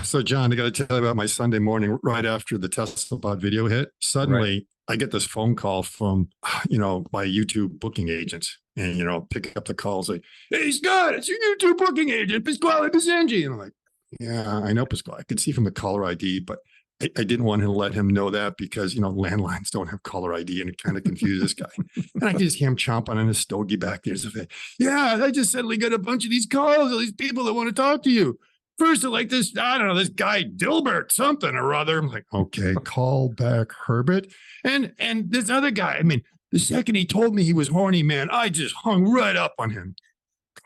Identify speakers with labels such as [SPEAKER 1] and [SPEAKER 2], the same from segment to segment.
[SPEAKER 1] So John, I got to tell you about my Sunday morning right after the TeslaBot video hit. Suddenly, I get this phone call from, my YouTube booking agent, and pick up the call, say, "Hey Scott, it's your YouTube booking agent, Pasquale Bisengi." And I'm like, "Yeah, I know Pasquale. I could see from the caller ID, but I didn't want to let him know that because landlines don't have caller ID, and it kind of confused this guy." And I just hear him chomping on his stogie back there. Yeah, I just suddenly got a bunch of these calls of these people that want to talk to you. First, like this, I don't know, this guy Dilbert, something or other. I'm like, okay, call back Herbert. And this other guy, the second he told me he was horny, man, I just hung right up on him.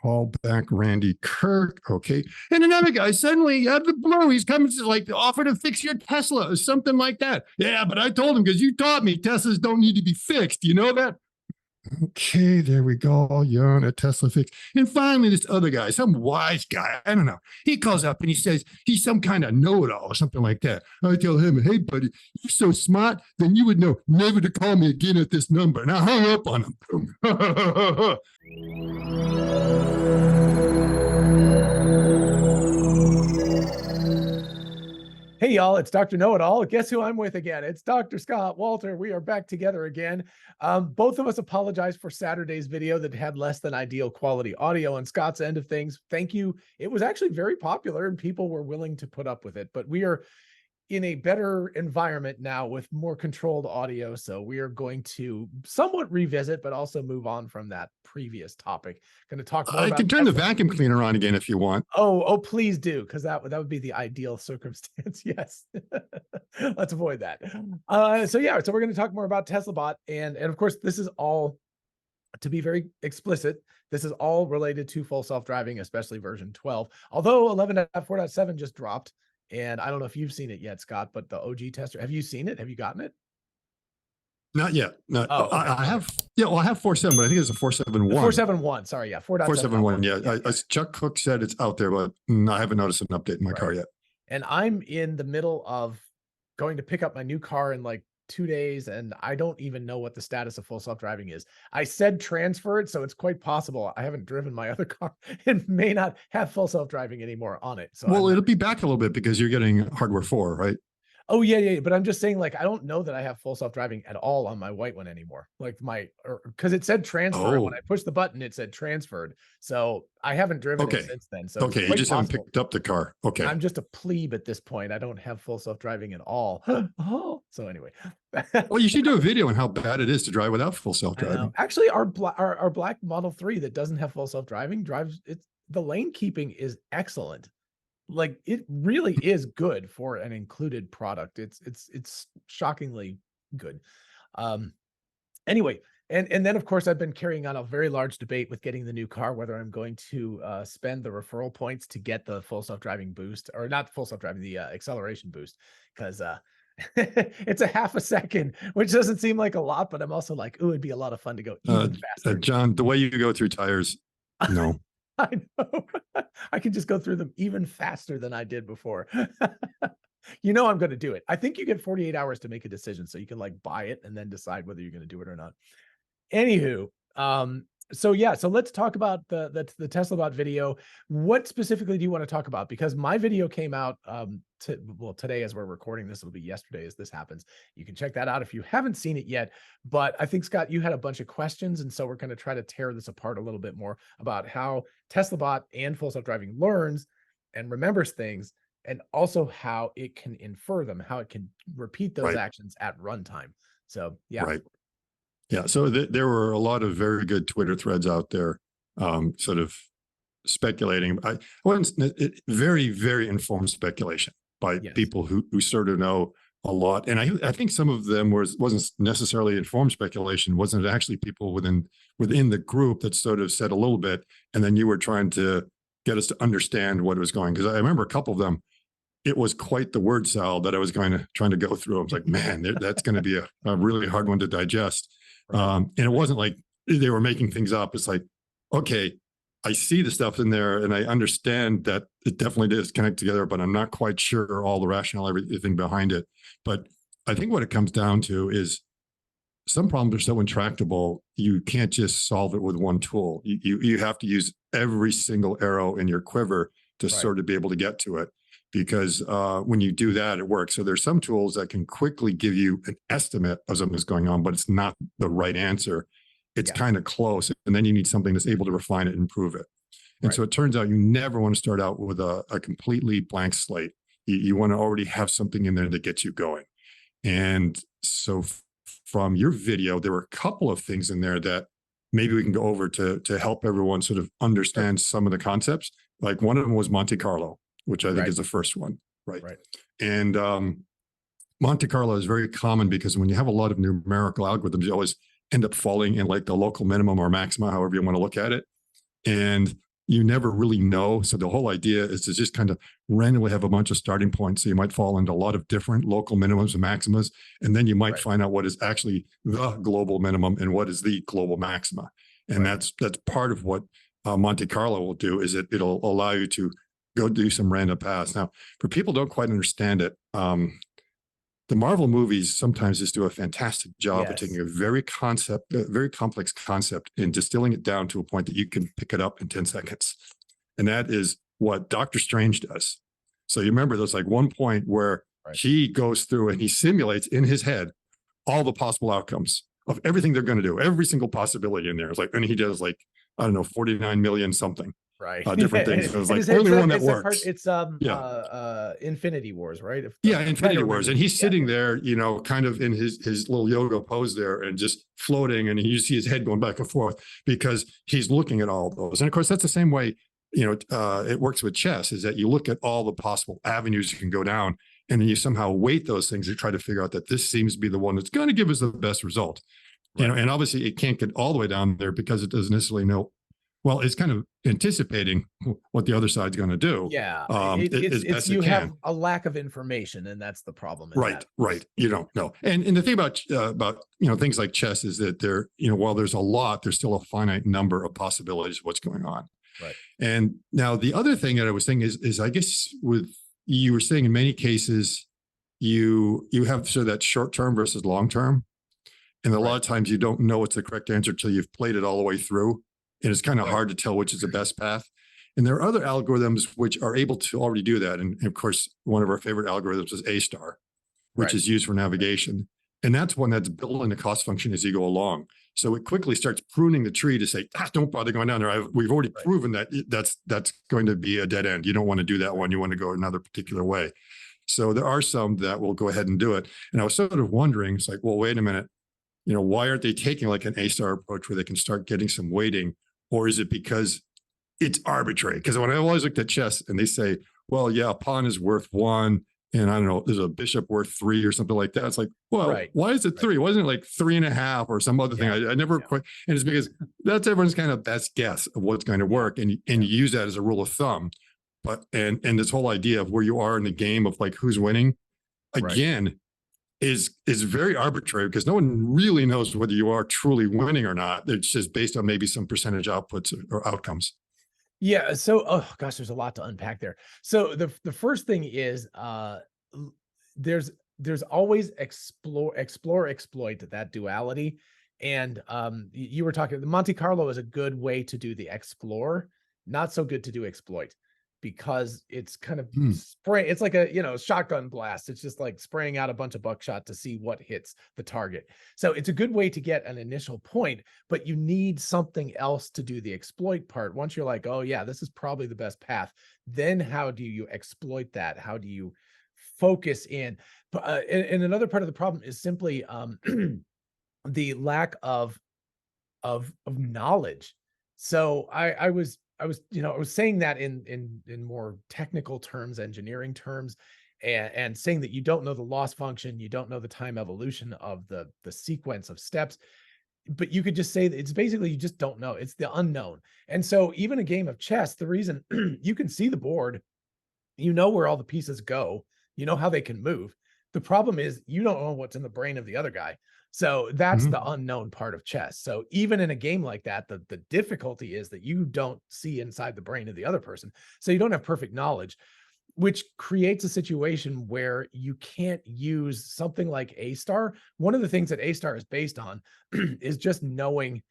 [SPEAKER 1] Call back Randy Kirk, okay. And another guy, suddenly out of the blue, he's coming to offer to fix your Tesla or something like that. Yeah, but I told him because you taught me Teslas don't need to be fixed. You know that? Okay, there we go. You're on a Tesla fix. And finally, this other guy, some wise guy, I don't know, he calls up and he says he's some kind of know-it-all or something like that. I tell him, "Hey, buddy, you're so smart, then you would know never to call me again at this number." And I hung up on him.
[SPEAKER 2] Hey, y'all, it's Dr. Know-It-All. Guess who I'm with again? It's Dr. Scott Walter. We are back together again. Both of us apologize for Saturday's video that had less than ideal quality audio on Scott's end of things. Thank you. It was actually very popular and people were willing to put up with it, but we are in a better environment now with more controlled audio. So we are going to somewhat revisit, but also move on from that previous topic. Going to talk more
[SPEAKER 1] I
[SPEAKER 2] about
[SPEAKER 1] can turn the vacuum cleaner on again if you want.
[SPEAKER 2] Oh, please do, because that would be the ideal circumstance. Yes, let's avoid that. So we're going to talk more about TeslaBot, and of course, this is all, to be very explicit, this is all related to full self-driving, especially version 12. Although 11.4.7 just dropped, and I don't know if you've seen it yet, Scott, but the OG tester, have you seen it? Have you gotten it?
[SPEAKER 1] Not yet. No,
[SPEAKER 2] okay.
[SPEAKER 1] I have. Yeah, well, I have 4.7, but I think it's a 4.7.1.
[SPEAKER 2] 4.7.1. Sorry, yeah,
[SPEAKER 1] 4.7.1. Yeah, Chuck Cook said it's out there, but I haven't noticed an update in my car yet.
[SPEAKER 2] And I'm in the middle of going to pick up my new car in like 2 days, and I don't even know what the status of full self-driving is. I said transferred, so it's quite possible I haven't driven my other car and may not have full self-driving anymore on it. So
[SPEAKER 1] it'll be back a little bit because you're getting hardware 4, right?
[SPEAKER 2] Oh yeah. But I'm just saying, I don't know that I have full self-driving at all on my white one anymore. Because it said transfer. And when I pushed the button, it said transferred. So I haven't driven it since then. So
[SPEAKER 1] you just haven't picked up the car. Okay.
[SPEAKER 2] I'm just a plebe at this point. I don't have full self-driving at all. So anyway.
[SPEAKER 1] Well, you should do a video on how bad it is to drive without full self-driving.
[SPEAKER 2] Actually, our black Model 3 that doesn't have full self-driving the lane keeping is excellent. It really is good for an included product. It's shockingly good. Anyway, and then of course I've been carrying on a very large debate with getting the new car, whether I'm going to spend the referral points to get the full self-driving boost, or not full self-driving, the acceleration boost, because it's a half a second, which doesn't seem like a lot, but I'm also like, ooh, it'd be a lot of fun to go even faster.
[SPEAKER 1] John, the way you go through tires, no.
[SPEAKER 2] I know. I can just go through them even faster than I did before. I'm going to do it. I think you get 48 hours to make a decision, so you can buy it and then decide whether you're going to do it or not. Anywho, so let's talk about the TeslaBot video. What specifically do you want to talk about? Because my video came out today as we're recording this. It'll be yesterday as this happens. You can check that out if you haven't seen it yet. But I think, Scott, you had a bunch of questions, and so we're going to try to tear this apart a little bit more about how TeslaBot and full self-driving learns and remembers things, and also how it can infer them, how it can repeat those actions at runtime. So yeah.
[SPEAKER 1] Right. Yeah, so there were a lot of very good Twitter threads out there, sort of speculating. I wasn't very, very informed speculation by people who sort of know a lot. And I think some of them wasn't necessarily informed speculation. Wasn't actually people within the group that sort of said a little bit, and then you were trying to get us to understand what was going. Because I remember a couple of them. It was quite the word salad that I was trying to go through. I was like, man, that's going to be a really hard one to digest. And it wasn't like they were making things up. It's like, okay, I see the stuff in there and I understand that it definitely does connect together, but I'm not quite sure all the rationale, everything behind it. But I think what it comes down to is some problems are so intractable, you can't just solve it with one tool. You have to use every single arrow in your quiver to sort of be able to get to it. because when you do that, it works. So there's some tools that can quickly give you an estimate of something that's going on, but it's not the right answer. It's kind of close. And then you need something that's able to refine it and improve it. And so it turns out you never want to start out with a completely blank slate. You want to already have something in there that gets you going. And so from your video, there were a couple of things in there that maybe we can go over to help everyone sort of understand some of the concepts. Like one of them was Monte Carlo, which I think is the first one, right? And Monte Carlo is very common because when you have a lot of numerical algorithms, you always end up falling in like the local minimum or maxima, however you want to look at it. And you never really know. So the whole idea is to just kind of randomly have a bunch of starting points. So you might fall into a lot of different local minimums and maximas, and then you might find out what is actually the global minimum and what is the global maxima. And that's part of what Monte Carlo will do, is it'll allow you to go do some random paths. Now, for people who don't quite understand it, the Marvel movies sometimes just do a fantastic job of taking a very complex concept and distilling it down to a point that you can pick it up in 10 seconds. And that is what Doctor Strange does. So you remember there's like one point where he goes through and he simulates in his head all the possible outcomes of everything they're going to do, every single possibility in there. It's like, and he does like, I don't know, 49 million something. Different things. So it's like only one that works.
[SPEAKER 2] It's Infinity Wars, right?
[SPEAKER 1] Infinity Wars. And he's sitting there, you know, kind of in his little yoga pose there and just floating, and you see his head going back and forth because he's looking at all those. And of course, that's the same way, you know, it works with chess, is that you look at all the possible avenues you can go down, and then you somehow weight those things to try to figure out that this seems to be the one that's going to give us the best result. You know, and obviously it can't get all the way down there because it doesn't necessarily know. Well, it's kind of anticipating what the other side's going to do.
[SPEAKER 2] You have a lack of information, and that's the problem.
[SPEAKER 1] Right. You don't know. And the thing about you know, things like chess is that there, you know, while there's a lot, there's still a finite number of possibilities of what's going on. And now the other thing that I was saying is I guess with you were saying in many cases you have sort of that short term versus long term, and a lot of times you don't know what's the correct answer till you've played it all the way through. And it's kind of hard to tell which is the best path. And there are other algorithms which are able to already do that. And of course, one of our favorite algorithms is A-star, which is used for navigation. And that's one that's built in the cost function as you go along. So it quickly starts pruning the tree to say, don't bother going down there. We've already proven that that's going to be a dead end. You don't want to do that one. You want to go another particular way. So there are some that will go ahead and do it. And I was sort of wondering, it's like, well, wait a minute, you know, why aren't they taking like an A-star approach where they can start getting some weighting? Or is it because it's arbitrary? Because when I always looked at chess and they say, well, yeah, a pawn is worth 1, and I don't know, there's a bishop worth 3 or something like that. It's like, well, why is it 3? Wasn't it like 3.5 or some other thing? I never quite, and it's because that's everyone's kind of best guess of what's going to work. And you use that as a rule of thumb. But, and this whole idea of where you are in the game of like who's winning, again, is very arbitrary because no one really knows whether you are truly winning or not. It's just based on maybe some percentage outputs or outcomes.
[SPEAKER 2] Yeah. So, oh gosh, there's a lot to unpack there. So the first thing is there's always explore, exploit, that duality. And you were talking, the Monte Carlo is a good way to do the explore, not so good to do exploit, because it's kind of spray. It's like a, you know, shotgun blast. It's just like spraying out a bunch of buckshot to see what hits the target. So it's a good way to get an initial point, but you need something else to do the exploit part. Once you're like, oh yeah, this is probably the best path, then how do you exploit that? How do you focus in? And another part of the problem is simply the lack of knowledge. So I was saying that in more technical terms, engineering terms, and saying that you don't know the loss function, you don't know the time evolution of the sequence of steps, but you could just say that it's basically, you just don't know. It's the unknown. And so even a game of chess, the reason you can see the board, you know where all the pieces go, you know how they can move. The problem is you don't know what's in the brain of the other guy. So that's the unknown part of chess. So even in a game like that, the difficulty is that you don't see inside the brain of the other person. So you don't have perfect knowledge, which creates a situation where you can't use something like A-star. One of the things that A-star is based on is just knowing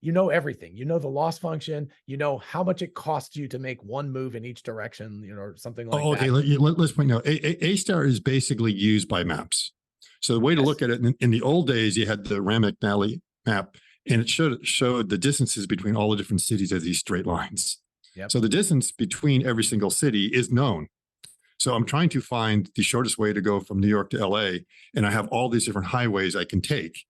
[SPEAKER 2] You know everything. You know the loss function. You know how much it costs you to make one move in each direction, or something like
[SPEAKER 1] Oh, okay.
[SPEAKER 2] that.
[SPEAKER 1] Let's point out A star is basically used by maps. So the way to
[SPEAKER 2] Yes.
[SPEAKER 1] look at it, in the old days, you had the Ramac-Nally map, and it showed the distances between all the different cities as these straight lines.
[SPEAKER 2] Yep.
[SPEAKER 1] So the distance between every single city is known. So I'm trying to find the shortest way to go from New York to LA, and I have all these different highways I can take.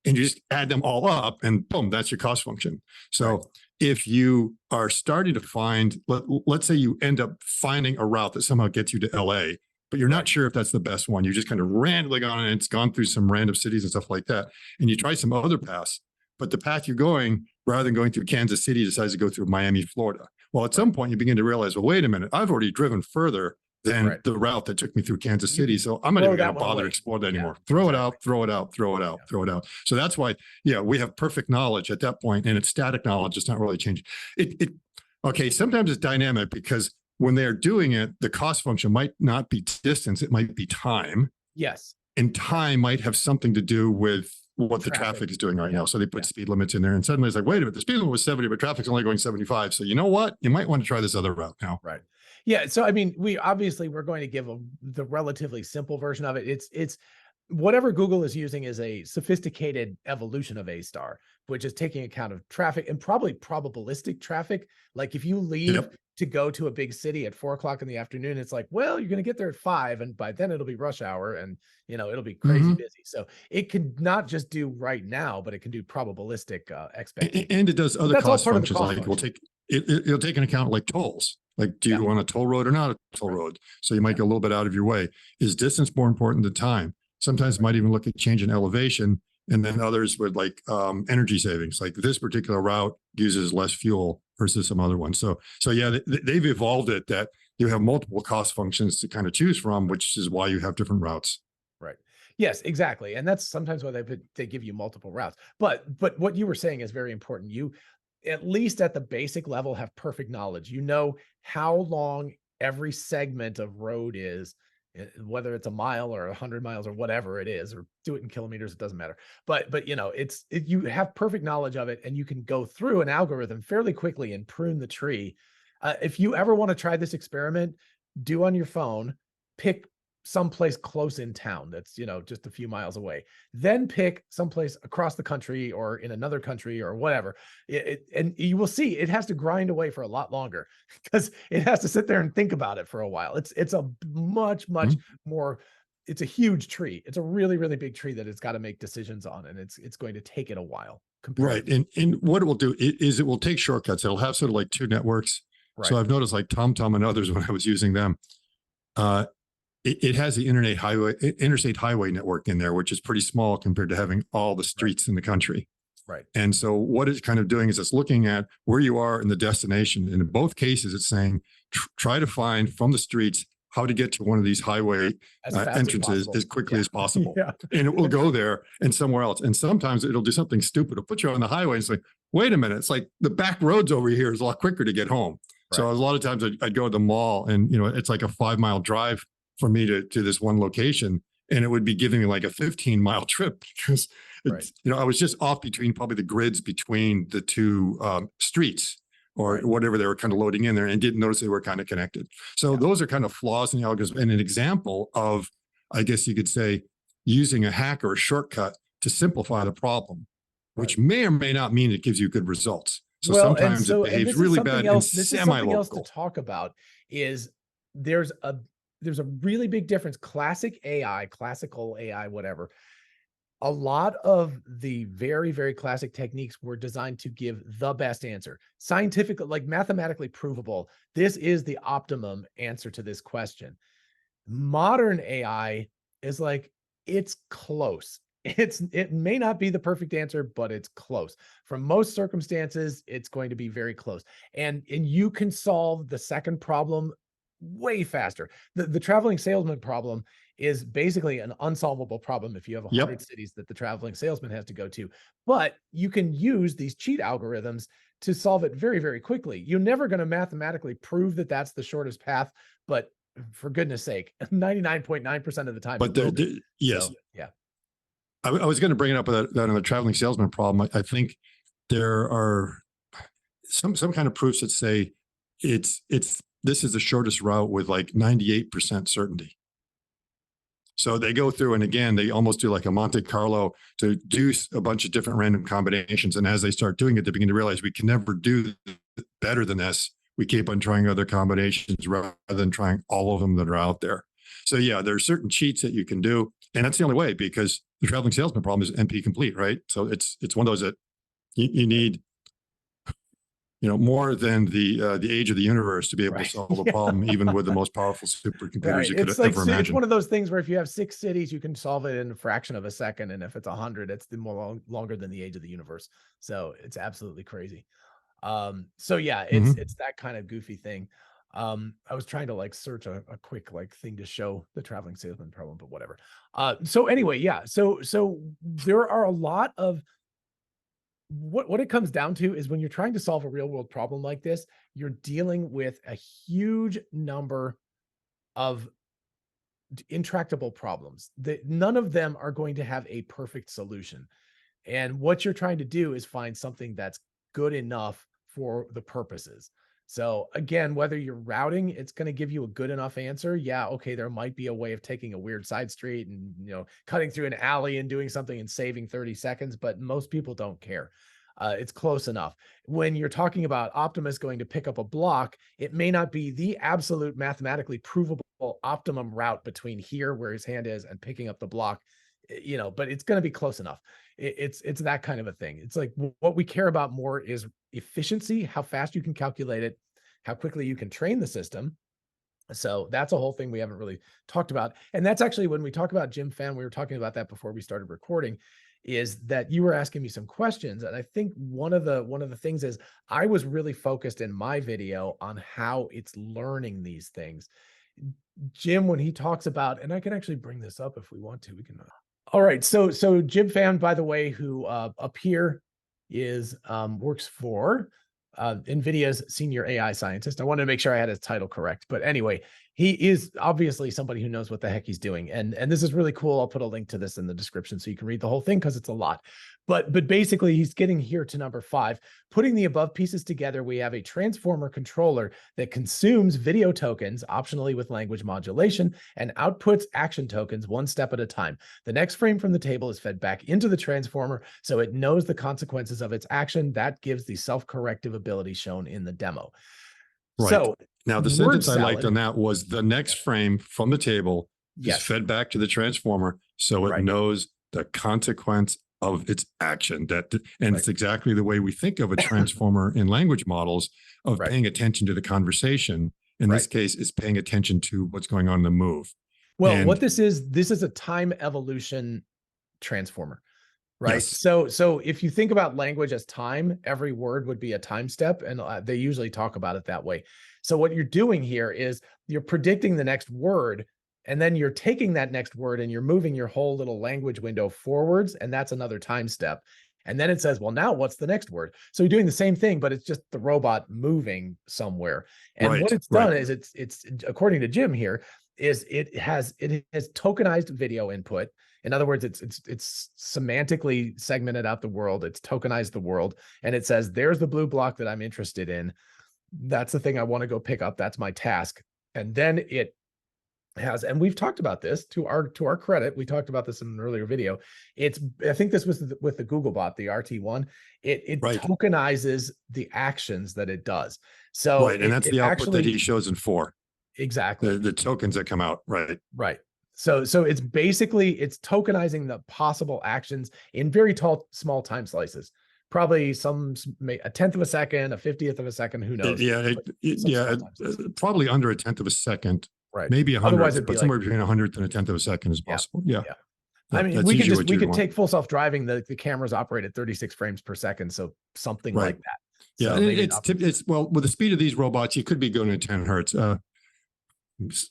[SPEAKER 1] And you just add them all up, and boom, that's your cost function. So
[SPEAKER 2] Right.
[SPEAKER 1] if you are starting to find, let's say you end up finding a route that somehow gets you to LA, but you're not
[SPEAKER 2] Right.
[SPEAKER 1] sure if that's the best one. You just kind of randomly gone and it's gone through some random cities and stuff like that. And you try some other paths, but the path you're going, rather than going through Kansas City, decides to go through Miami, Florida. Well, at some point you begin to realize, well, wait a minute, I've already driven further than
[SPEAKER 2] Right.
[SPEAKER 1] the route that took me through Kansas
[SPEAKER 2] You
[SPEAKER 1] City.
[SPEAKER 2] can
[SPEAKER 1] So I'm not
[SPEAKER 2] throw
[SPEAKER 1] even going
[SPEAKER 2] that
[SPEAKER 1] to
[SPEAKER 2] one
[SPEAKER 1] bother to
[SPEAKER 2] away.
[SPEAKER 1] explore that
[SPEAKER 2] Yeah,
[SPEAKER 1] anymore. Throw it
[SPEAKER 2] exactly.
[SPEAKER 1] out, throw it out, throw it out,
[SPEAKER 2] Yeah.
[SPEAKER 1] throw it out. So that's why, yeah, we have perfect knowledge at that point, and it's static knowledge. It's not really changing. Okay, sometimes it's dynamic because when they're doing it, the cost function might not be distance, it might be time.
[SPEAKER 2] Yes.
[SPEAKER 1] And time might have something to do with what the traffic is doing right now. So they put speed limits in there, and suddenly it's like, wait a minute, the speed limit was 70, but traffic's only going 75. So you know what? You might want to try this other route now.
[SPEAKER 2] Right. Yeah. So, I mean, we're going to give the relatively simple version of it. It's whatever Google is using is a sophisticated evolution of A star, which is taking account of traffic and probably probabilistic traffic. Like if you leave
[SPEAKER 1] Yep.
[SPEAKER 2] to go to a big city at 4 o'clock in the afternoon, it's like, well, you're going to get there at 5, and by then it'll be rush hour, and it'll be crazy busy. So it can not just do right now, but it can do probabilistic expectations.
[SPEAKER 1] And it does other
[SPEAKER 2] That's all
[SPEAKER 1] cost
[SPEAKER 2] part of the
[SPEAKER 1] functions,
[SPEAKER 2] cost
[SPEAKER 1] like
[SPEAKER 2] function.
[SPEAKER 1] it'll take into account like tolls. Like, do you want a toll road or not a toll road? So you might go a little bit out of your way. Is distance more important than time? Sometimes it might even look at change in elevation, and then others would like energy savings. Like this particular route uses less fuel versus some other ones. So yeah, they've evolved it that you have multiple cost functions to kind of choose from, which is why you have different routes.
[SPEAKER 2] Right. Yes, exactly. And that's sometimes why they give you multiple routes. But what you were saying is very important. You, at least at the basic level, have perfect knowledge. You know how long every segment of road is, whether it's a mile or 100 miles or whatever it is, or do it in kilometers, it doesn't matter. But you have perfect knowledge of it, and you can go through an algorithm fairly quickly and prune the tree. If you ever want to try this experiment, do on your phone, pick someplace close in town that's just a few miles away, then pick someplace across the country or in another country or whatever, and you will see it has to grind away for a lot longer because it has to sit there and think about it for a while. It's a much more, it's a huge tree. It's a really, really big tree that it's got to make decisions on, and it's going to take it a while.
[SPEAKER 1] Right. And what it will do is it will take shortcuts. It'll have sort of like two networks.
[SPEAKER 2] Right.
[SPEAKER 1] So I've noticed like TomTom and others when I was using them, it has the interstate highway network in there, which is pretty small compared to having all the streets in the country.
[SPEAKER 2] Right.
[SPEAKER 1] And so what it's kind of doing is it's looking at where you are in the destination. And in both cases, it's saying, try to find from the streets how to get to one of these highway entrances as quickly as possible. And it will go there and somewhere else. And sometimes it'll do something stupid. It'll put you on the highway and it's like, wait a minute. It's like the back roads over here is a lot quicker to get home. Right. So a lot of times I'd go to the mall and, it's like a 5-mile drive for me to this one location. And it would be giving me like a 15-mile trip because, I was just off between probably the grids between the two streets or whatever they were kind of loading in there, and didn't notice they were kind of connected. So those are kind of flaws in the algorithm, and an example of, I guess you could say, using a hack or a shortcut to simplify the problem, which may or may not mean it gives you good results. So sometimes it behaves really bad and semi-local.
[SPEAKER 2] Else to talk about is there's a really big difference. Classical AI, whatever. A lot of the very, very classic techniques were designed to give the best answer, scientific, like mathematically provable. This is the optimum answer to this question. Modern AI is like, it's close. It may not be the perfect answer, but it's close. From most circumstances, it's going to be very close. And you can solve the second problem way faster. The traveling salesman problem is basically an unsolvable problem if you have 100 cities that the traveling salesman has to go to. But you can use these cheat algorithms to solve it very, very quickly. You're never going to mathematically prove that that's the shortest path, but for goodness sake, 99.9% of the time.
[SPEAKER 1] But yes.
[SPEAKER 2] So, yeah.
[SPEAKER 1] I was going to bring it up that on the traveling salesman problem. I think there are some kind of proofs that say this is the shortest route with like 98% certainty. So they go through, and again, they almost do like a Monte Carlo to do a bunch of different random combinations. And as they start doing it, they begin to realize we can never do better than this. We keep on trying other combinations rather than trying all of them that are out there. So yeah, there are certain cheats that you can do. And that's the only way, because the traveling salesman problem is NP complete, right? So it's one of those that you need, more than the age of the universe to be able to solve the problem, even with the most powerful supercomputers you could ever imagine.
[SPEAKER 2] It's one of those things where if you have 6 cities, you can solve it in a fraction of a second. And if it's 100, it's longer than the age of the universe. So it's absolutely crazy. So yeah, it's that kind of goofy thing. I was trying to like search a quick like thing to show the traveling salesman problem, but whatever. So anyway, yeah. So there are a lot of what it comes down to is when you're trying to solve a real world problem like this, you're dealing with a huge number of intractable problems that none of them are going to have a perfect solution. And what you're trying to do is find something that's good enough for the purposes. So again, whether you're routing, it's going to give you a good enough answer. Yeah, okay, there might be a way of taking a weird side street and cutting through an alley and doing something and saving 30 seconds, but most people don't care. It's close enough. When you're talking about Optimus going to pick up a block, it may not be the absolute mathematically provable optimum route between here where his hand is and picking up the block, but it's going to be close enough. It's that kind of a thing. It's like what we care about more is efficiency, how fast you can calculate it, how quickly you can train the system. So that's a whole thing we haven't really talked about. And that's actually when we talk about Jim Fan, we were talking about that before we started recording, is that you were asking me some questions. And I think one of the things is I was really focused in my video on how it's learning these things. Jim, when he talks about, and I can actually bring this up if we want to, we can. All right. So Jim Fan, by the way, who up here is works for NVIDIA's senior AI scientist. I wanted to make sure I had his title correct, but anyway, he is obviously somebody who knows what the heck he's doing. And this is really cool. I'll put a link to this in the description so you can read the whole thing because it's a lot. But basically he's getting here to number 5. Putting the above pieces together, we have a transformer controller that consumes video tokens, optionally with language modulation, and outputs action tokens one step at a time. The next frame from the table is fed back into the transformer, so it knows the consequences of its action. That gives the self-corrective ability shown in the demo.
[SPEAKER 1] Right. So now the sentence I liked on that was the next frame from the table is fed back to the transformer, so it knows the consequence of its action. It's exactly the way we think of a transformer in language models of paying attention to the conversation. In this case, is paying attention to what's going on in the move.
[SPEAKER 2] Well, what this is a time evolution transformer. Right. Yes. So if you think about language as time, every word would be a time step, and they usually talk about it that way. So what you're doing here is you're predicting the next word, and then you're taking that next word and you're moving your whole little language window forwards, and that's another time step. And then it says, well, now what's the next word? So you're doing the same thing, but it's just the robot moving somewhere. And what it's done is it's according to Jim here, is it has tokenized video input. In other words, it's semantically segmented out the world. It's tokenized the world. And it says, there's the blue block that I'm interested in. That's the thing I want to go pick up. That's my task. And then it has, and we've talked about this to our credit. We talked about this in an earlier video. I think this was with the Googlebot, the RT1. It tokenizes the actions that it does. So
[SPEAKER 1] and that's the output that he shows in 4.
[SPEAKER 2] Exactly.
[SPEAKER 1] The tokens that come out.
[SPEAKER 2] Right. So it's basically, it's tokenizing the possible actions in very small time slices. Probably a tenth of a second, a 50th of a second, who knows?
[SPEAKER 1] Probably under a tenth of a second.
[SPEAKER 2] Right.
[SPEAKER 1] Maybe 100th, but somewhere between 100th and a tenth of a second is possible. Yeah.
[SPEAKER 2] I mean, we could take full self-driving. The cameras operate at 36 frames per second. So something like that.
[SPEAKER 1] So it's well, with the speed of these robots, you could be going at 10 hertz.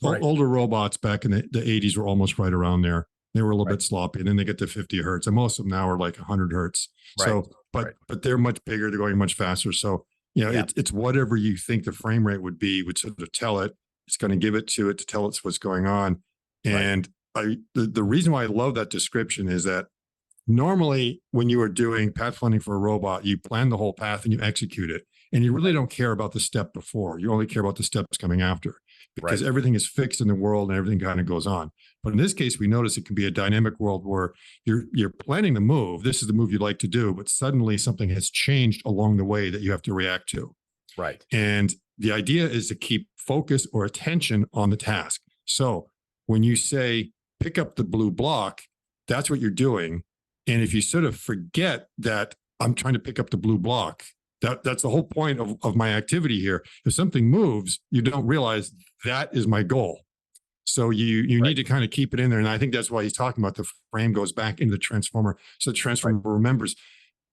[SPEAKER 1] Older robots back in the 80s were almost right around there. They were a little bit sloppy, and then they get to 50 hertz. And most of them now are like 100 hertz. So, but they're much bigger. They're going much faster. So, it's whatever you think the frame rate would sort of tell it. It's going to give it to tell it what's going on. And the reason why I love that description is that normally when you are doing pathfinding for a robot, you plan the whole path and you execute it. And you really don't care about the step before. You only care about the steps coming after, because everything is fixed in the world and everything kind of goes on. But in this case, we notice it can be a dynamic world where you're planning the move. This is the move you'd like to do, but suddenly something has changed along the way that you have to react to.
[SPEAKER 2] Right.
[SPEAKER 1] And the idea is to keep focus or attention on the task. So when you say pick up the blue block, that's what you're doing. And if you sort of forget that I'm trying to pick up the blue block, that's the whole point of my activity here. If something moves, you don't realize that is my goal. So you need to kind of keep it in there. And I think that's why he's talking about the frame goes back into the transformer. So the transformer remembers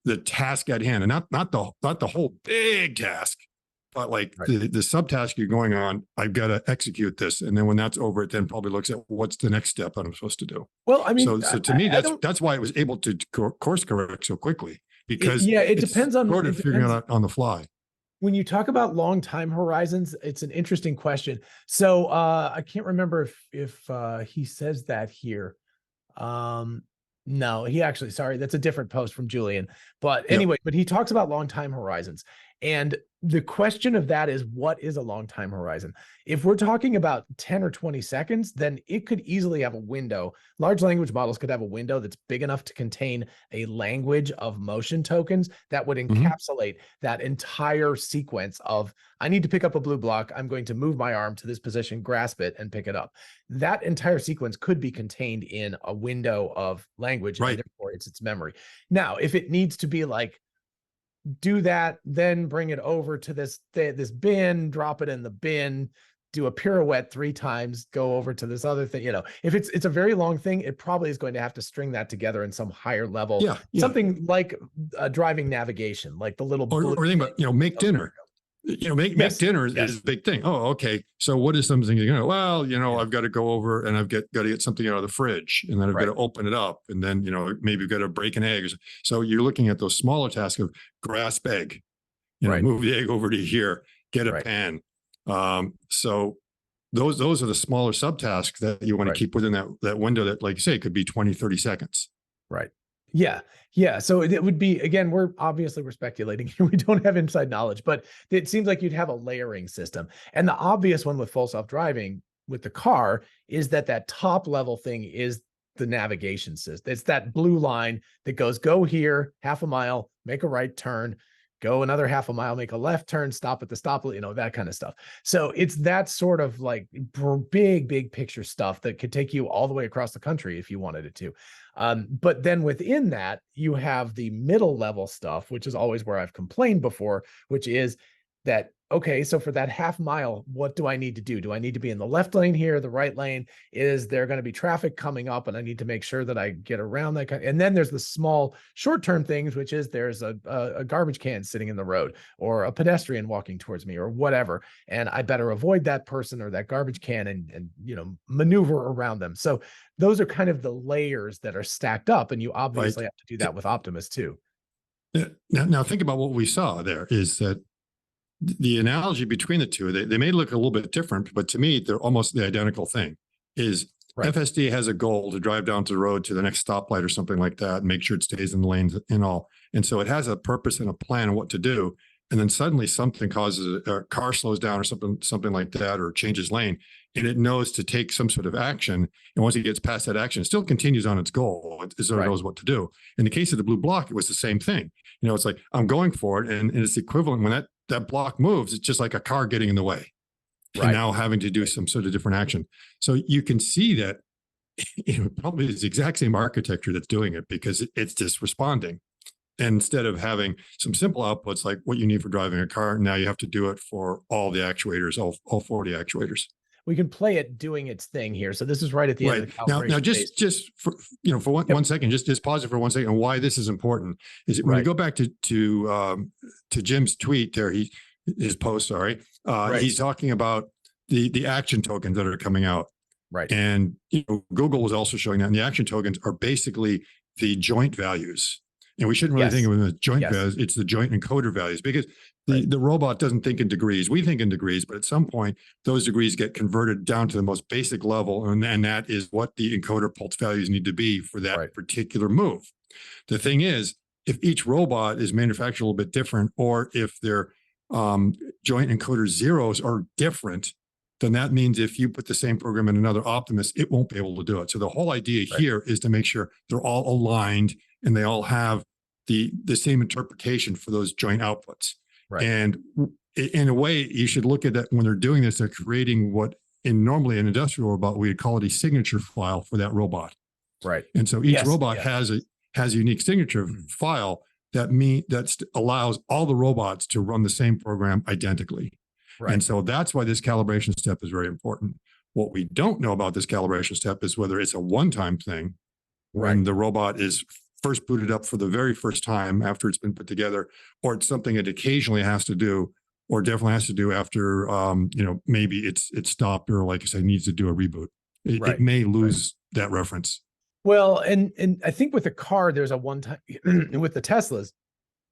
[SPEAKER 1] the task at hand, and not the whole big task, but like the subtask you're going on. I've got to execute this. And then when that's over, it then probably looks at what's the next step that I'm supposed to do.
[SPEAKER 2] Well, I mean,
[SPEAKER 1] so to me, that's why it was able to course correct so quickly. Because
[SPEAKER 2] it depends on
[SPEAKER 1] sort of figuring it out on the fly.
[SPEAKER 2] When you talk about long time horizons, it's an interesting question. So I can't remember if he says that here. No, he actually, sorry, that's a different post from Julian. But anyway, but he talks about long time horizons. And the question of that is, what is a long time horizon? If we're talking about 10 or 20 seconds, then it could easily have a window. Large language models could have a window that's big enough to contain a language of motion tokens that would encapsulate that entire sequence of, I need to pick up a blue block. I'm going to move my arm to this position, grasp it, and pick it up. That entire sequence could be contained in a window of language, and therefore it's its memory. Now, if it needs to be like, do that, then bring it over to this bin, drop it in the bin, do a pirouette 3 times, go over to this other thing. You know, if it's a very long thing, it probably is going to have to string that together in some higher level. Something like driving navigation, like the little
[SPEAKER 1] or think about, make dinner. Make dinner is a big thing. Oh, okay. So what is something you're gonna? Well, I've got to go over and I've got to get something out of the fridge, and then I've got to open it up, and then maybe you've got to break an egg. So you're looking at those smaller tasks of grasp egg, move the egg over to here, get a pan. So those are the smaller subtasks that you want to keep within that window that, like you say, could be 20, 30 seconds.
[SPEAKER 2] Right. Yeah. Yeah. So it would be, again, we're speculating here. We don't have inside knowledge, but it seems like you'd have a layering system. And the obvious one with full self-driving with the car is that top level thing is the navigation system. It's that blue line that goes, go here, half a mile, make a right turn, go another half a mile, make a left turn, stop at the stoplight, that kind of stuff. So it's that sort of like big picture stuff that could take you all the way across the country if you wanted it to. But then within that, you have the middle level stuff, which is always where I've complained before, which is that, okay, so for that half mile, what do I need to do? Do I need to be in the left lane here, the right lane? Is there going to be traffic coming up and I need to make sure that I get around that? And then there's the small short-term things, which is there's a garbage can sitting in the road or a pedestrian walking towards me or whatever. And I better avoid that person or that garbage can and maneuver around them. So those are kind of the layers that are stacked up, and you obviously have to do that with Optimus too.
[SPEAKER 1] Now think about what we saw there is that the analogy between the two, they may look a little bit different, but to me, they're almost the identical thing. Is FSD has a goal to drive down to the road to the next stoplight or something like that and make sure it stays in the lanes and all. And so it has a purpose and a plan of what to do. And then suddenly something causes a car slows down or something like that, or changes lane, and it knows to take some sort of action. And once it gets past that action, it still continues on its goal. It sort of knows what to do. In the case of the blue block, it was the same thing. It's like, I'm going for it. And it's equivalent when that block moves, it's just like a car getting in the way and now having to do some sort of different action. So you can see that probably it's the exact same architecture that's doing it, because it's just responding. And instead of having some simple outputs like what you need for driving a car, now you have to do it for all the actuators, all 40 actuators.
[SPEAKER 2] We can play it doing its thing here. So this is right at the end of the calibration.
[SPEAKER 1] Now just for one second, just pause it for 1 second. And why this is important is when you go back to Jim's tweet there, his post, he's talking about the action tokens that are coming out.
[SPEAKER 2] Right.
[SPEAKER 1] And Google was also showing that, and the action tokens are basically the joint values. And we shouldn't really think of them as joint values. It's the joint encoder values, because The robot doesn't think in degrees. We think in degrees, but at some point, those degrees get converted down to the most basic level. And that is what the encoder pulse values need to be for that particular move. The thing is, if each robot is manufactured a little bit different, or if their joint encoder zeros are different, then that means if you put the same program in another Optimus, it won't be able to do it. So the whole idea here is to make sure they're all aligned and they all have the same interpretation for those joint outputs. And in a way, you should look at that when they're doing this, they're creating what in normally an industrial robot, we'd call it a signature file for that robot. And so each robot has a unique signature file that allows all the robots to run the same program identically. And so that's why this calibration step is very important. What we don't know about this calibration step is whether it's a one-time thing when the robot is first booted up for the very first time after it's been put together, or it's something it occasionally has to do, or definitely has to do after, maybe it's stopped, or like I said, needs to do a reboot. It may lose that reference.
[SPEAKER 2] Well, and I think with the car, there's a one-time with the Teslas,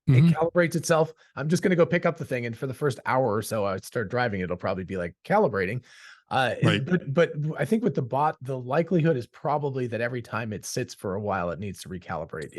[SPEAKER 2] it calibrates itself. I'm just going to go pick up the thing, and for the first hour or so, I start driving. It'll probably be like calibrating. But I think with the bot, the likelihood is probably that every time it sits for a while, it needs to recalibrate.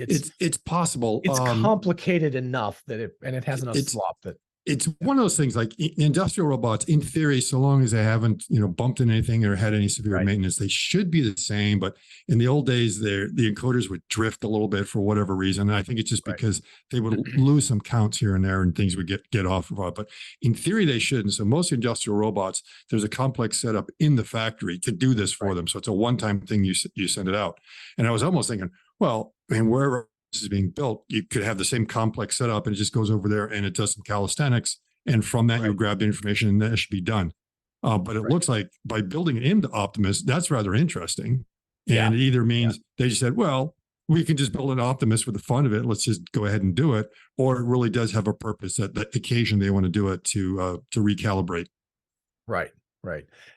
[SPEAKER 1] It's possible.
[SPEAKER 2] It's complicated enough that it has enough slop that.
[SPEAKER 1] It's one of those things like industrial robots, in theory, so long as they haven't, bumped in anything or had any severe maintenance, they should be the same. But in the old days, the encoders would drift a little bit for whatever reason. And I think it's just because they would lose some counts here and there and things would get off of it. But in theory, they shouldn't. So most industrial robots, there's a complex setup in the factory to do this for them. So it's a one-time thing, you send it out. And I was almost thinking, well, I mean, wherever is being built, you could have the same complex setup and it just goes over there and it does some calisthenics. And from that, you grab the information and that should be done. But it looks like by building it into Optimus, that's rather interesting. And it either means they just said, well, we can just build an Optimus for the fun of it. Let's just go ahead and do it. Or it really does have a purpose that the occasion they want to do it to recalibrate.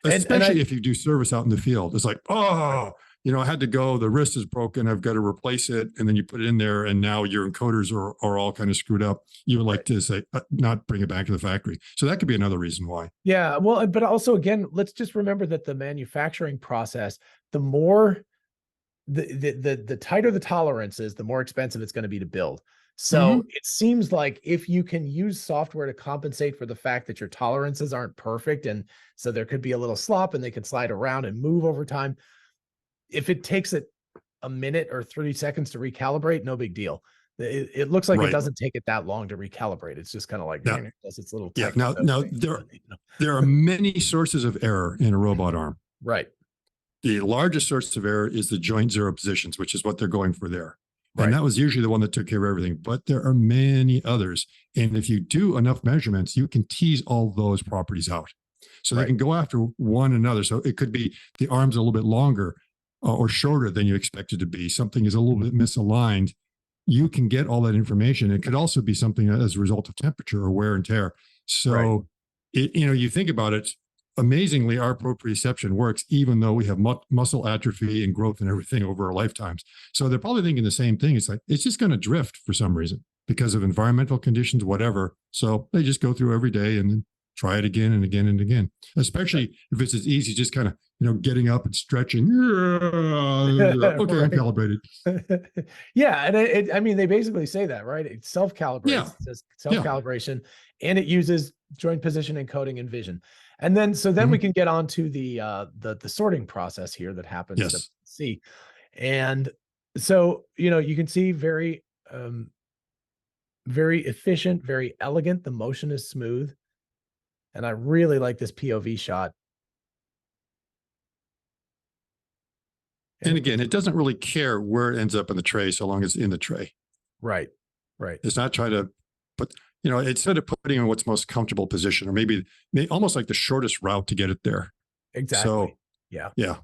[SPEAKER 1] Especially if you do service out in the field. It's like, I had to go, the wrist is broken, I've got to replace it. And then you put it in there and now your encoders are all kind of screwed up. You would like to say, not bring it back to the factory. So that could be another reason why.
[SPEAKER 2] Yeah, well, but also again, let's just remember that the manufacturing process, the more, the tighter the tolerances, the more expensive it's going to be to build. So it seems like if you can use software to compensate for the fact that your tolerances aren't perfect, and so there could be a little slop and they can slide around and move over time. If it takes it a minute or 30 seconds to recalibrate, no big deal. It looks like it doesn't take it that long to recalibrate. It's just kind of like it does its little
[SPEAKER 1] Now there are many sources of error in a robot arm. The largest source of error is the joint zero positions, which is what they're going for there. And that was usually the one that took care of everything. But there are many others. And if you do enough measurements, you can tease all those properties out. So they can go after one another. So it could be the arm's a little bit longer or shorter than you expect it to be. Something is a little bit misaligned. You can get all that information. It could also be something as a result of temperature or wear and tear. So, you think about it, amazingly, our proprioception works even though we have muscle atrophy and growth and everything over our lifetimes. So they're probably thinking the same thing. It's like, it's just going to drift for some reason because of environmental conditions, whatever. So they just go through every day and then try it again and again and again, especially if it's as easy, just kind of, getting up and stretching. Okay, I'm calibrated.
[SPEAKER 2] And I mean, they basically say that, right? It self-calibrates, it says self-calibration, and it uses joint position encoding and vision. And then, we can get on to the sorting process here that happens at C. And so, you can see very efficient, very elegant. The motion is smooth. And I really like this POV shot.
[SPEAKER 1] And again, it doesn't really care where it ends up in the tray so long as it's in the tray.
[SPEAKER 2] Right.
[SPEAKER 1] It's not trying to put, instead of putting in what's most comfortable position, or maybe almost like the shortest route to get it there.
[SPEAKER 2] Exactly.
[SPEAKER 1] So, yeah.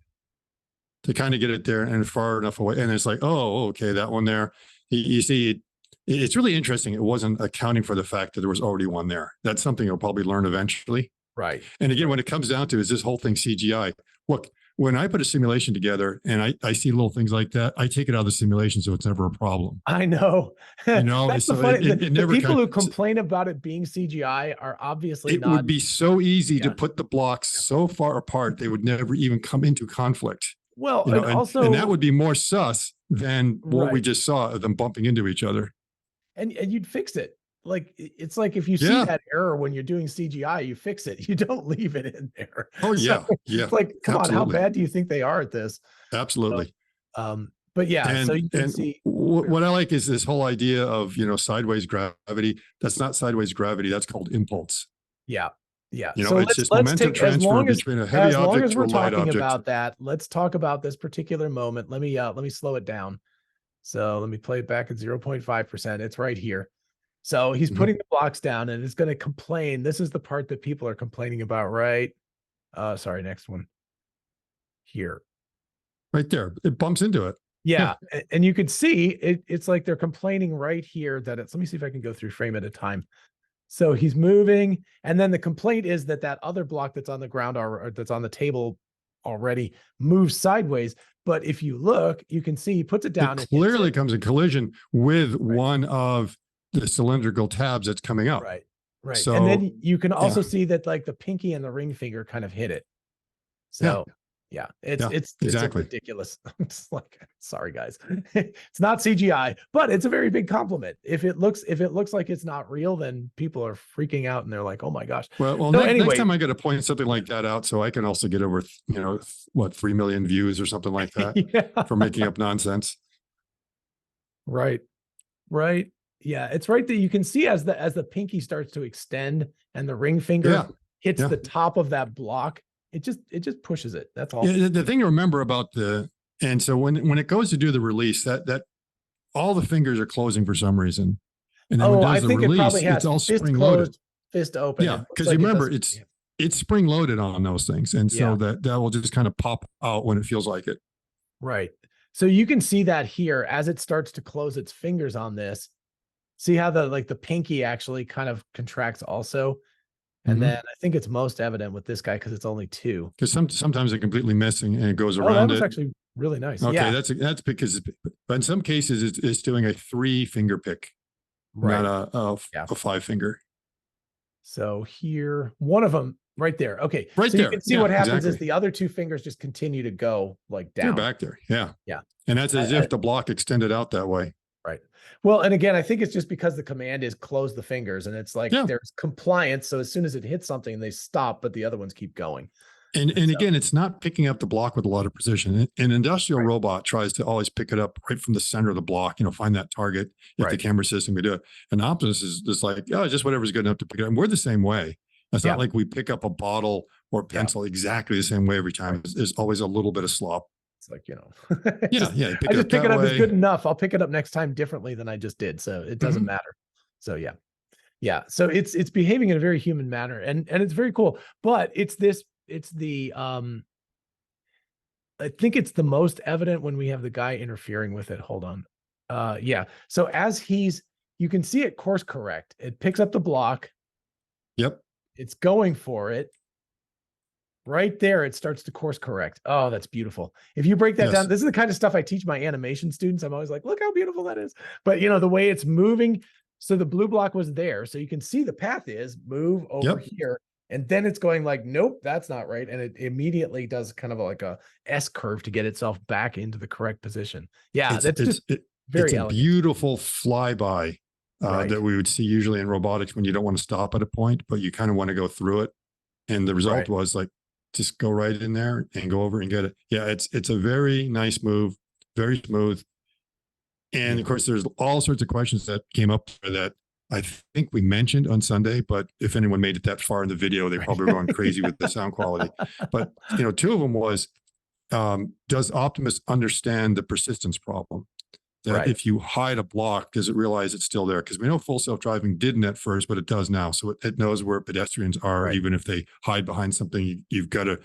[SPEAKER 1] To kind of get it there and far enough away. And it's like, oh, okay, that one there. You see, it's really interesting. It wasn't accounting for the fact that there was already one there. That's something you'll probably learn eventually.
[SPEAKER 2] Right.
[SPEAKER 1] And again, when it comes down to, is this whole thing CGI? Look, when I put a simulation together and I see little things like that, I take it out of the simulation so it's never a problem.
[SPEAKER 2] I know. That's the
[SPEAKER 1] so
[SPEAKER 2] funny.
[SPEAKER 1] it
[SPEAKER 2] The
[SPEAKER 1] never
[SPEAKER 2] people who
[SPEAKER 1] kind
[SPEAKER 2] complain about it being CGI are obviously
[SPEAKER 1] it
[SPEAKER 2] not.
[SPEAKER 1] would be so easy to
[SPEAKER 2] Yeah.
[SPEAKER 1] put the blocks so far apart they would never even come into conflict.
[SPEAKER 2] Well,
[SPEAKER 1] You know,
[SPEAKER 2] and also,
[SPEAKER 1] and that would be more sus than what we
[SPEAKER 2] right.
[SPEAKER 1] just saw of them bumping into each other.
[SPEAKER 2] And you'd fix it. Like, it's like if you see
[SPEAKER 1] Yeah.
[SPEAKER 2] that error when you're doing CGI, you fix it. You don't leave it in there.
[SPEAKER 1] Oh
[SPEAKER 2] So
[SPEAKER 1] yeah. Yeah.
[SPEAKER 2] it's like, come on, how
[SPEAKER 1] Absolutely.
[SPEAKER 2] bad do you think they are at this? So,
[SPEAKER 1] Absolutely.
[SPEAKER 2] but yeah, so you can
[SPEAKER 1] And
[SPEAKER 2] see.
[SPEAKER 1] what I like is this whole idea of, you know, sideways gravity. That's not sideways gravity. That's called impulse.
[SPEAKER 2] Yeah. Yeah.
[SPEAKER 1] You know,
[SPEAKER 2] So
[SPEAKER 1] it's just
[SPEAKER 2] let's
[SPEAKER 1] momentum
[SPEAKER 2] take,
[SPEAKER 1] transfer between a heavy object to
[SPEAKER 2] we're
[SPEAKER 1] a light
[SPEAKER 2] talking
[SPEAKER 1] object.
[SPEAKER 2] about that, let's talk about this particular moment. Let me slow it down. So let me play it back at 0.5%. It's right here. So he's putting the blocks down and it's going to complain. This is the part that people are complaining about, right? Sorry, next one. Here.
[SPEAKER 1] Right there. It bumps into it.
[SPEAKER 2] Yeah. And you could see it's like they're complaining right here that it's, let me see if I can go through frame at a time. So he's moving. And then the complaint is that that other block that's on the ground or that's on the table already moves sideways. But if you look, you can see he puts it down.
[SPEAKER 1] It clearly comes in collision with one of the cylindrical tabs that's coming up.
[SPEAKER 2] Right. Right.
[SPEAKER 1] So,
[SPEAKER 2] and then you can also see that like the pinky and the ring finger kind of hit it. So yeah, it's ridiculous. It's like, sorry guys, it's not CGI, but it's a very big compliment. If it looks like it's not real, then people are freaking out and they're like, oh my gosh.
[SPEAKER 1] Well,
[SPEAKER 2] So
[SPEAKER 1] next time I got to point something like that out so I can also get over, you know, what, 3 million views or something like that for making up nonsense.
[SPEAKER 2] Right. Right. Yeah, it's right that you can see as the pinky starts to extend and the ring finger hits the top of that block, it just pushes it. That's all.
[SPEAKER 1] Yeah, the thing to remember about and so when it goes to do the release, that all the fingers are closing for some reason. And then when it does the release, it's all spring loaded.
[SPEAKER 2] Fist open.
[SPEAKER 1] Yeah, because remember, it's spring loaded on those things. And so that will just kind of pop out when it feels like it.
[SPEAKER 2] Right. So you can see that here as it starts to close its fingers on this. See how the pinky actually kind of contracts also. And then I think it's most evident with this guy because it's only 2.
[SPEAKER 1] Because sometimes they're completely missing and it goes around.
[SPEAKER 2] That was actually really nice.
[SPEAKER 1] Okay, that's because, but in some cases it's doing a 3-finger pick, not a 5-finger.
[SPEAKER 2] So here, one of them right there. Okay,
[SPEAKER 1] right
[SPEAKER 2] so
[SPEAKER 1] there.
[SPEAKER 2] You can see what happens is the other 2 fingers just continue to go like down.
[SPEAKER 1] They're back there. Yeah.
[SPEAKER 2] Yeah.
[SPEAKER 1] And that's as if the block extended out that way.
[SPEAKER 2] Right. Well, and again, I think it's just because the command is close the fingers and it's like there's compliance. So as soon as it hits something, they stop, but the other ones keep going.
[SPEAKER 1] And again, it's not picking up the block with a lot of precision. An industrial robot tries to always pick it up right from the center of the block, you know, find that target if the camera system could do it. And Optimus is just like, just whatever's good enough to pick it up. And we're the same way. It's not like we pick up a bottle or pencil exactly the same way every time. There's always a little bit of slop.
[SPEAKER 2] It's like, you know,
[SPEAKER 1] I just
[SPEAKER 2] pick it up as good enough. I'll pick it up next time differently than I just did. So it doesn't matter. So yeah. So it's behaving in a very human manner and it's very cool, but I think it's the most evident when we have the guy interfering with it. Hold on. So as you can see it course correct. It picks up the block.
[SPEAKER 1] Yep.
[SPEAKER 2] It's going for it. Right there, it starts to course correct. Oh, that's beautiful. If you break that down, this is the kind of stuff I teach my animation students. I'm always like, look how beautiful that is. But you know, the way it's moving, so the blue block was there. So you can see the path is move over here. And then it's going like, nope, that's not right. And it immediately does kind of like a S curve to get itself back into the correct position. Yeah, it's a
[SPEAKER 1] beautiful flyby that we would see usually in robotics when you don't want to stop at a point, but you kind of want to go through it. And the result was like, just go right in there and go over and get it. Yeah, it's a very nice move, very smooth. And of course, there's all sorts of questions that came up that I think we mentioned on Sunday, but if anyone made it that far in the video, they probably were going crazy with the sound quality. But, you know, 2 of them was, does Optimus understand the persistence problem? That if you hide a block, does it realize it's still there? Because we know full self-driving didn't at first, but it does now. So it knows where pedestrians are, even if they hide behind something. You've got to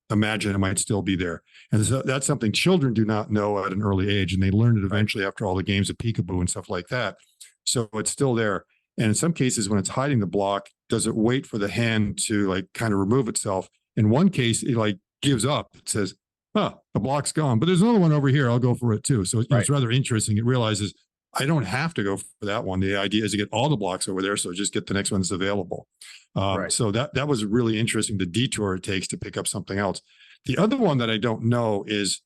[SPEAKER 1] imagine it might still be there. And so that's something children do not know at an early age, and they learn it eventually after all the games of peekaboo and stuff like that. So it's still there. And in some cases, when it's hiding the block, does it wait for the hand to like kind of remove itself? In one case, it like gives up. It says, oh, the block's gone, but there's another one over here. I'll go for it too. So you know,
[SPEAKER 2] Right.
[SPEAKER 1] it's rather interesting. It realizes I don't have to go for that one. The idea is to get all the blocks over there. So just get the next one that's available.
[SPEAKER 2] Right.
[SPEAKER 1] So that was really interesting, the detour it takes to pick up something else. The other one that I don't know is,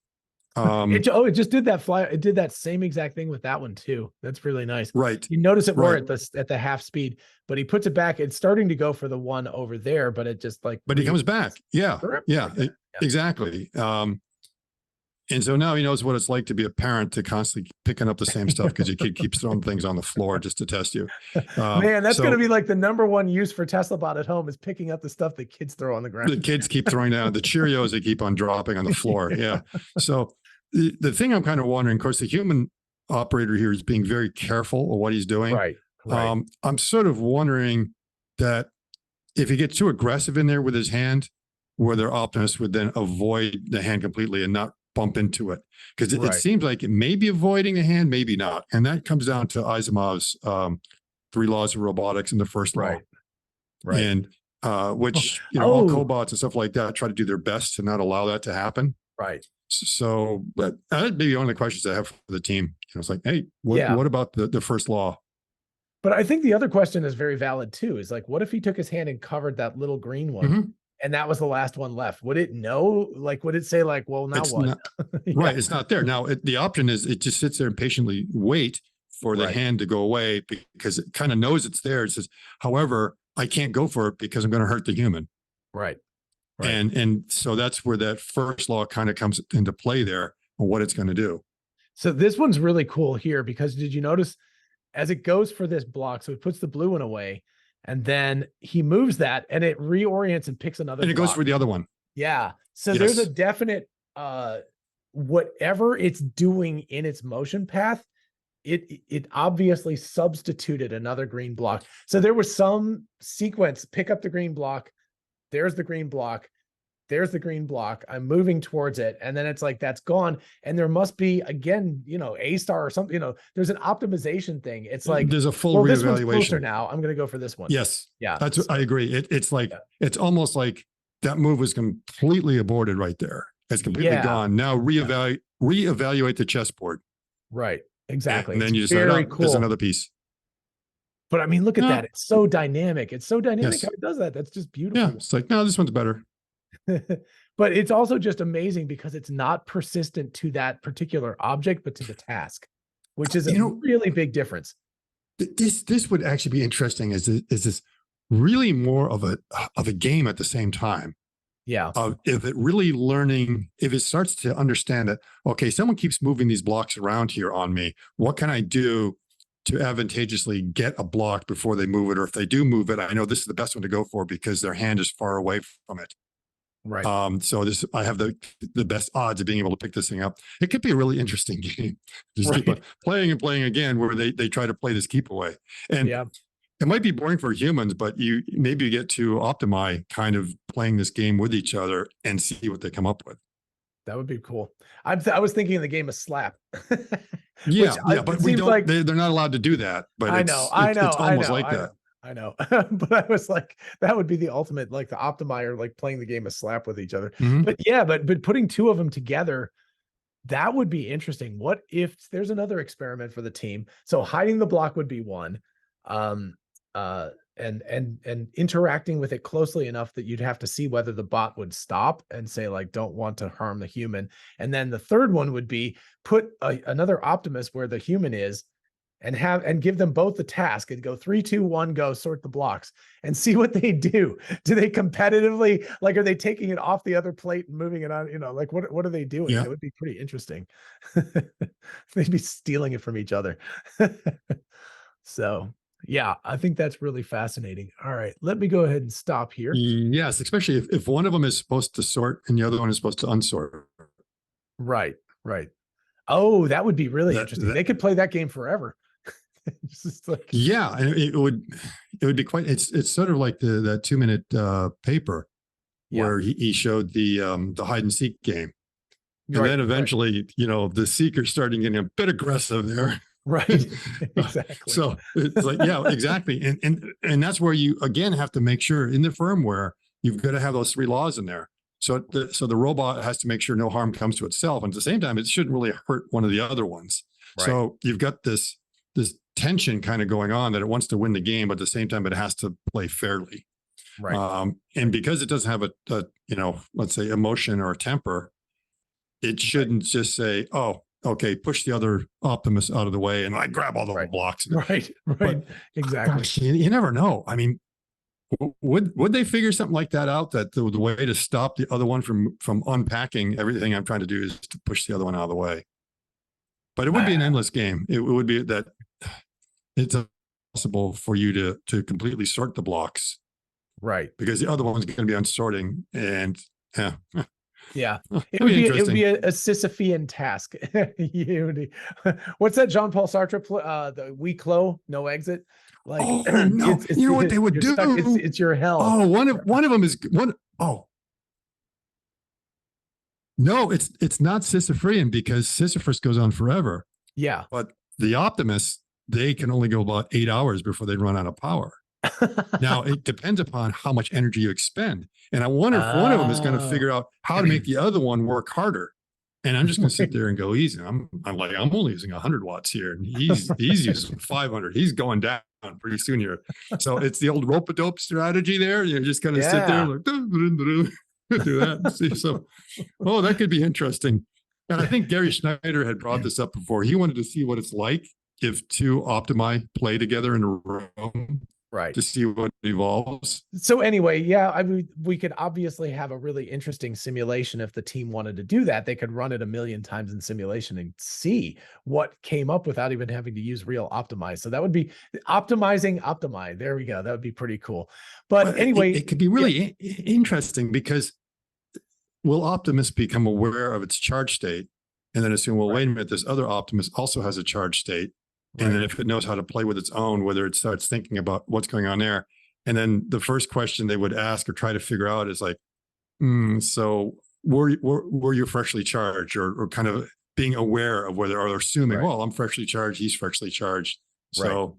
[SPEAKER 2] it just did that fly. It did that same exact thing with that one too. That's really nice.
[SPEAKER 1] right.
[SPEAKER 2] You notice it more
[SPEAKER 1] Right.
[SPEAKER 2] at the half speed, but he puts it back. It's starting to go for the one over there, but it just like,
[SPEAKER 1] But he comes back. Yeah. Yeah,
[SPEAKER 2] Yeah.
[SPEAKER 1] exactly. And so now he knows what it's like to be a parent, to constantly picking up the same stuff because your kid keeps throwing things on the floor just to test you.
[SPEAKER 2] Man, that's
[SPEAKER 1] so
[SPEAKER 2] going to be like the #1 use for TeslaBot at home, is picking up the stuff that kids throw on the ground.
[SPEAKER 1] the kids keep throwing down the Cheerios, they keep on dropping on the floor. Yeah. So the thing I'm kind of wondering, of course, the human operator here is being very careful of what he's doing.
[SPEAKER 2] Right. Right.
[SPEAKER 1] I'm sort of wondering that if he gets too aggressive in there with his hand, whether Optimus would then avoid the hand completely and not bump into it, because it seems like it may be avoiding the hand, maybe not. And that comes down to Asimov's 3 laws of robotics in the first law.
[SPEAKER 2] Right.
[SPEAKER 1] And which, you know, all cobots and stuff like that try to do their best to not allow that to happen.
[SPEAKER 2] Right.
[SPEAKER 1] So, but that'd be one of the questions I have for the team. You know, it's like, hey, what about the first law?
[SPEAKER 2] But I think the other question is very valid too, is like, what if he took his hand and covered that little green one, and that was the last one left? Would it know? Like, would it say like, well, now what?
[SPEAKER 1] Right. It's not there. Now, the option is it just sits there and patiently wait for the hand to go away, because it kind of knows it's there. It says, however, I can't go for it because I'm going to hurt the human.
[SPEAKER 2] Right.
[SPEAKER 1] And so that's where that first law kind of comes into play there, and what it's going to do.
[SPEAKER 2] So this one's really cool here, because did you notice as it goes for this block, so it puts the blue one away, and then he moves that and it reorients and picks another
[SPEAKER 1] and it
[SPEAKER 2] block.
[SPEAKER 1] goes for the other one.
[SPEAKER 2] Yeah. So there's a definite, whatever it's doing in its motion path, it obviously substituted another green block. So there was some sequence, pick up the green block. There's the green block. There's the green block. I'm moving towards it. And then it's like, that's gone. And there must be, again, you know, A star or something, you know, there's an optimization thing. It's like,
[SPEAKER 1] there's a full reevaluation.
[SPEAKER 2] This one's closer now. I'm going to go for this one.
[SPEAKER 1] Yes.
[SPEAKER 2] Yeah.
[SPEAKER 1] I agree. It's like, it's almost like that move was completely aborted right there. It's completely gone. Now reevaluate the chessboard.
[SPEAKER 2] Right. Exactly.
[SPEAKER 1] And then you decide, oh, there's another piece.
[SPEAKER 2] But I mean, look at that. It's so dynamic. It's so dynamic how it does that. That's just beautiful.
[SPEAKER 1] Yeah. It's like, no, this one's better.
[SPEAKER 2] But it's also just amazing because it's not persistent to that particular object, but to the task, which is a really big difference.
[SPEAKER 1] This would actually be interesting. Is this really more of a game at the same time?
[SPEAKER 2] Yeah.
[SPEAKER 1] If it really learning, if it starts to understand that, okay, someone keeps moving these blocks around here on me, what can I do to advantageously get a block before they move it? Or if they do move it, I know this is the best one to go for because their hand is far away from it.
[SPEAKER 2] Right.
[SPEAKER 1] So I have the best odds of being able to pick this thing up. It could be a really interesting game. Just keep playing and playing again, where they try to play this keep away. And it might be boring for humans, but maybe you get to Optimi kind of playing this game with each other and see what they come up with.
[SPEAKER 2] That would be cool. I was thinking of the game of Slap.
[SPEAKER 1] But we don't. Like, they're not allowed to do that. But it's almost like that.
[SPEAKER 2] I know. But I was like, that would be the ultimate, like the Optimizer, like playing the game of Slap with each other. But yeah, but putting two of them together, that would be interesting. What if there's another experiment for the team? So hiding the block would be one. And interacting with it closely enough that you'd have to see whether the bot would stop and say, like, don't want to harm the human. And then the third one would be put another Optimus where the human is, and give them both the task and go 3, 2, 1, go sort the blocks and see what they do. Do they competitively, like, are they taking it off the other plate and moving it on? You know, like what are they doing? It would be pretty interesting. They'd be stealing it from each other. So yeah, I think that's really fascinating. All right, let me go ahead and stop here.
[SPEAKER 1] Yes, especially if one of them is supposed to sort and the other one is supposed to unsort.
[SPEAKER 2] Right. Oh, that would be really interesting. They could play that game forever.
[SPEAKER 1] Like, yeah, and it would be quite. It's sort of like that 2-minute paper where he showed the hide and seek game, and then eventually, you know, the seeker's starting getting a bit aggressive there.
[SPEAKER 2] Right. Exactly.
[SPEAKER 1] So it's like, yeah, exactly. And that's where you again have to make sure in the firmware you've got to have those 3 laws in there. So the robot has to make sure no harm comes to itself. And at the same time, it shouldn't really hurt one of the other ones.
[SPEAKER 2] Right.
[SPEAKER 1] So you've got this tension kind of going on that it wants to win the game, but at the same time, it has to play fairly.
[SPEAKER 2] Right.
[SPEAKER 1] And because it doesn't have a let's say emotion or a temper, it shouldn't just say, oh, okay, push the other Optimus out of the way and I grab all the blocks.
[SPEAKER 2] Right.
[SPEAKER 1] But,
[SPEAKER 2] Exactly.
[SPEAKER 1] Gosh, you never know. I mean, would they figure something like that out, that the way to stop the other one from unpacking everything I'm trying to do is to push the other one out of the way? But it would be an endless game. It would be that it's impossible for you to completely sort the blocks.
[SPEAKER 2] Right.
[SPEAKER 1] Because the other one's going to be unsorting, and
[SPEAKER 2] yeah, it would be a Sisyphean task. What's that Jean-Paul Sartre, the weak flow, no exit? Like,
[SPEAKER 1] oh, no. You know what they would do?
[SPEAKER 2] It's your hell.
[SPEAKER 1] Oh, one of them is one. Oh, no, it's not Sisyphean, because Sisyphus goes on forever.
[SPEAKER 2] Yeah.
[SPEAKER 1] But the Optimus, they can only go about 8 hours before they run out of power. Now, it depends upon how much energy you expend. And I wonder if one of them is going to figure out how to make the other one work harder. And I'm just going to sit there and go easy. I'm only using 100 watts here, and he's using 500. He's going down pretty soon here. So it's the old rope-a-dope strategy there. You're just going to sit there and like, do that and see. So, oh, that could be interesting. And I think Gary Schneider had brought this up before. He wanted to see what it's like if two Optimi play together in a room.
[SPEAKER 2] Right.
[SPEAKER 1] To see what evolves.
[SPEAKER 2] So anyway, yeah, I mean, we could obviously have a really interesting simulation. If the team wanted to do that, they could run it 1,000,000 times in simulation and see what came up without even having to use real optimize. So that would be optimizing Optimi. There we go. That would be pretty cool. But anyway,
[SPEAKER 1] it could be really interesting, because will Optimus become aware of its charge state and then assume, well, wait a minute, this other Optimus also has a charge state. And then if it knows how to play with its own, whether it starts thinking about what's going on there. And then the first question they would ask or try to figure out is like, so were you freshly charged, or kind of being aware of whether, or assuming, well, I'm freshly charged, he's freshly charged. So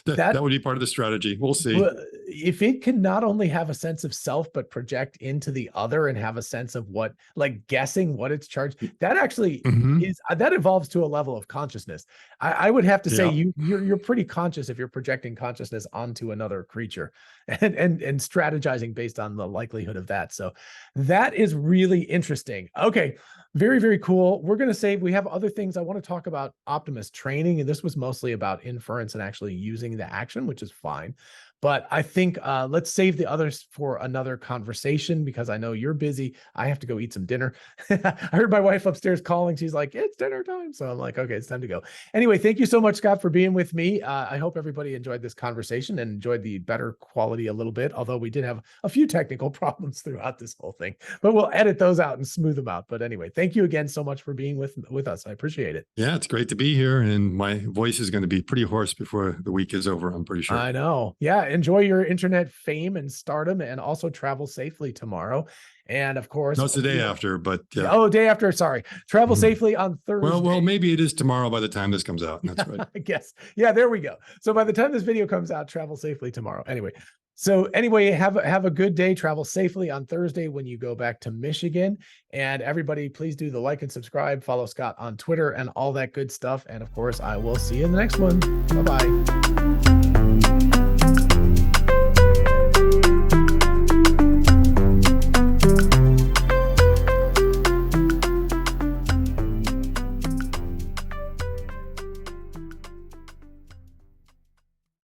[SPEAKER 1] that would be part of the strategy. We'll see.
[SPEAKER 2] Well, if it can not only have a sense of self, but project into the other and have a sense of what, like guessing what it's charged, that actually that evolves to a level of consciousness. I would have to say you're pretty conscious if you're projecting consciousness onto another creature and strategizing based on the likelihood of that. So that is really interesting. Okay. Very, very cool. We're going to save, we have other things. I want to talk about Optimus training, and this was mostly about inference and actually using the action, which is fine. But I think let's save the others for another conversation, because I know you're busy. I have to go eat some dinner. I heard my wife upstairs calling. She's like, it's dinner time. So I'm like, okay, it's time to go. Anyway, thank you so much, Scott, for being with me. I hope everybody enjoyed this conversation and enjoyed the better quality a little bit, although we did have a few technical problems throughout this whole thing, but we'll edit those out and smooth them out. But anyway, thank you again so much for being with us. I appreciate it.
[SPEAKER 1] Yeah, it's great to be here. And my voice is going to be pretty hoarse before the week is over, I'm pretty sure.
[SPEAKER 2] I know. Yeah. Enjoy your internet fame and stardom, and also travel safely tomorrow. And of course,
[SPEAKER 1] no, it's the day after, but
[SPEAKER 2] day after. Sorry. Travel safely on Thursday.
[SPEAKER 1] Well, maybe it is tomorrow by the time this comes out. That's right.
[SPEAKER 2] I guess. Yeah, there we go. So by the time this video comes out, travel safely tomorrow. Anyway, have a good day. Travel safely on Thursday when you go back to Michigan. And everybody, please do the like and subscribe, follow Scott on Twitter and all that good stuff. And of course, I will see you in the next one. Bye-bye.